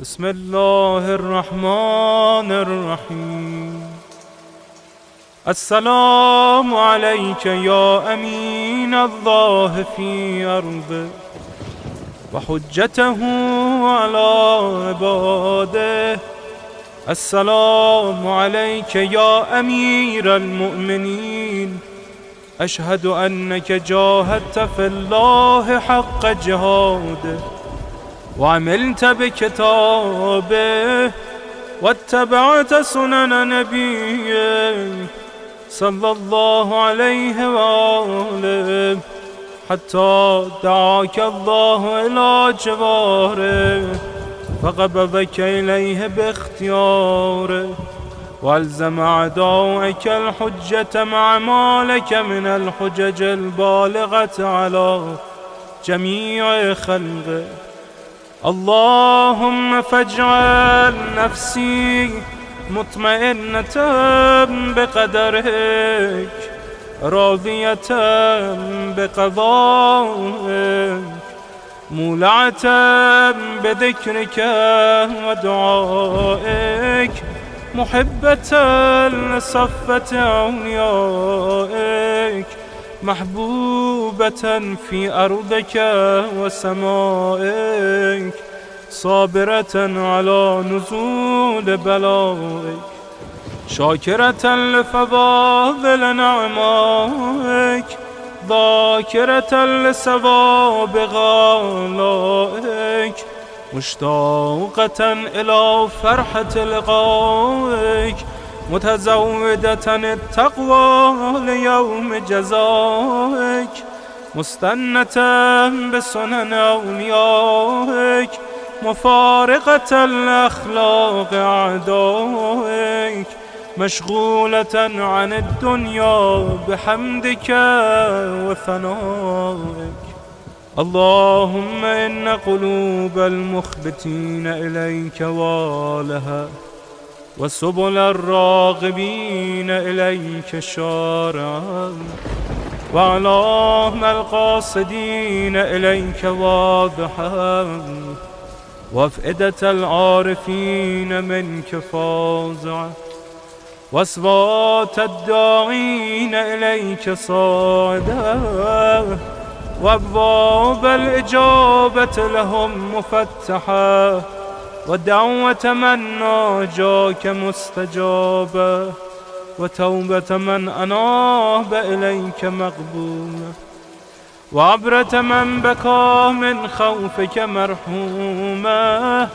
بسم الله الرحمن الرحیم. السلام عليك يا أمين الله في أرضه وحجته على عباده. السلام عليك يا أمير المؤمنين. أشهد أنك جاهدت في الله حق جهاده وعملت بكتابه واتبعت سنن نبيه صلى الله عليه وآله حتى دعاك الله إلى جواره فقبضك إليه باختياره والزم أعداءك الحجة مع ما لك من الحجج البالغة على جميع خلقه. اللهم فاجعل نفسي مطمئنة بقدرك راضية بقضائك مولعة بذكرك ودعائك محبة لصفة أوليائك محبوبة في أرضك وسمائك صابرة على نزول بلائك شاكرة لفضائل نعمائك ذاكرة لثواب غالائك مشتاقة إلى فرحة لقائك متزودة التقوى ليوم جزائك مستنة بسنن أوليائك مفارقة الأخلاق أعدائك مشغولة عن الدنيا بحمدك وثنائك. اللهم إن قلوب المخبتين إليك والها وسبل الراغبين إليك شارعا وأعلام القاصدين إليك واضحا وأفئدة العارفين منك فازعا وأصوات الداعين إليك صاعدا وأبواب الإجابة لهم مفتحة ودعوة من ناجاك مستجابة وتوبة من أناب إليك مقبولة وعبرة من بكى من خوفك مرحومة